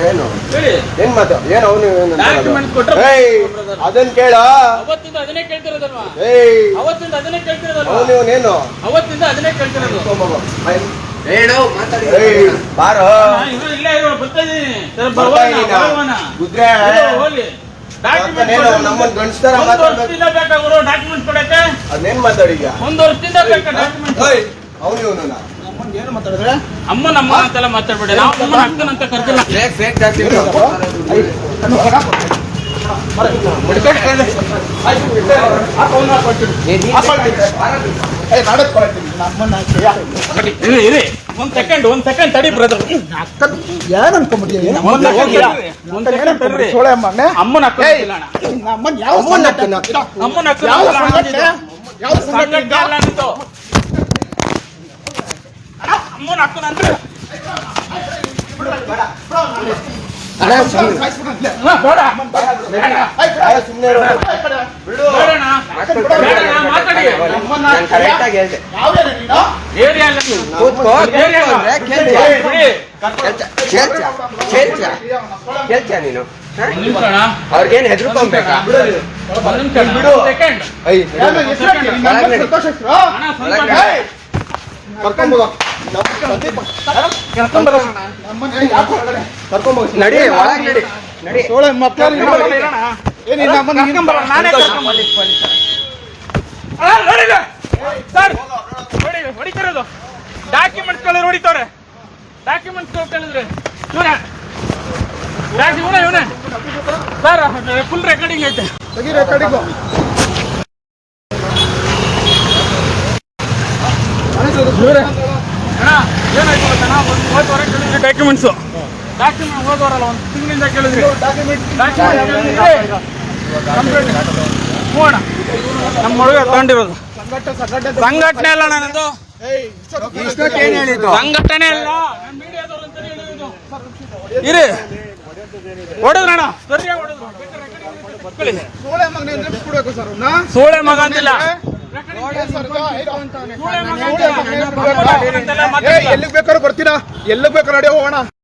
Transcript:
ಏನು ಏನ್ ಮಾತು ಏನು ಅವನು ಅದನ್ನ ಕೇಳ ಅವತ್ತಿಂದ ಅದನ್ನೇ ಕೇಳ್ತಿರೋದಲ್ವಾ? ಅವತ್ತಿಂದ ಅದನ್ನೇ ಕೇಳ್ತಿರೋದಲ್ವಾ? ಅವನೇನು ಅವತ್ತಿಂದ ಅದನ್ನೇ ಕೇಳ್ತಿರೋದು. ಬಾರೋ ಇಲ್ಲ ಬರ್ತಾ ಇದೀನಿ. ನಮ್ಮನ್ನ ಗಂಡಸ್ತಾರ ಡಾಕ್ಯುಮೆಂಟ್ಸ್ ಕೊಡಕ್ಕೆ ಅದೇನ್ ಮಾತಾಡೀಗ? 1 ವರ್ಷದಿಂದ ಬೇಕಾ ಡಾಕ್ಯುಮೆಂಟ್? ಅವನು ಏನು ಮಾತಾಡಿದ್ರೆ ಅಮ್ಮನ ಅಂತೆಲ್ಲ ಮಾತಾಡ್ಬೇಡಿ. ನಾವು ಅಮ್ಮನ ಅಕ್ಕನಂತ ಕರ್ದಿಲ್ಲ. ಒಂದ್ ಸೆಕೆಂಡ್ ತಡಿ ಬ್ರದರ್. ಏನ್ ಅನ್ಕೊಂಡ್ಬಿಟ್ಟಿಯ? ಅಮ್ಮನ ಅಕ್ಕ ಅಮ್ಮನ ಅಕ್ಕನಂದ್ರೆ ಕೇಳ್ತೀಯ ನೀನು? ಅವ್ರಿಗೇನು ಹೆದರ್ಕೊಂಬೇಕಾ? ನಡಿ ಒಳಗೆ ನಡಿ ನಡಿ. ಹೊಡಿತಿರೋದು ಡಾಕ್ಯುಮೆಂಟ್ಸ್ ಹೊಡಿತವ್ರೆ. ಡಾಕ್ಯುಮೆಂಟ್ಸ್ ಕೇಳಿದ್ರೆ ಇವನೇ ಸರ್ ಫುಲ್ ರೆಕಾರ್ಡಿಂಗ್ ಐತೆ. ರೆಕಾರ್ಡಿಂಗು ಏನಾಯ್ತು ಗೊತ್ತಾ? ಹೋದ ವಾರ ಕೇಳಿದ್ರಿ ಡಾಕ್ಯುಮೆಂಟ್ಸ್ ಹೋದ ವಾರಲ್ಲ, ಒಂದು ತಿಂಗಳಿಂದ ಕೇಳಿದ್ರಿ ಹೋಗೋಣ. ನಮ್ಮ ಹುಡುಗ ತಗೊಂಡಿರೋದು ಸಂಘಟನೆ ಅಲ್ಲ, ನನ್ನದು ಸಂಘಟನೆ ಅಲ್ಲ, ಮೀಡಿಯಾದವ್ರು ಅಂತ ಹೇಳಿರೋದು. ಇರಿ ಹೊಡೆದ್ರಣ ಸರಿಯಾಗಿ ಹೊಡೆದ್ರು. ಸೋಳೆ ಮಗ ಅಂತಿಲ್ಲ, ಎಲ್ಲಿಗೆ ಬೇಕಾದ್ರೂ ಬರ್ತೀರಾ? ಎಲ್ಲಿಗೆ ಬೇಕಾದ್ರೂ ನಡೆಯೋ ಹೋಗೋಣ.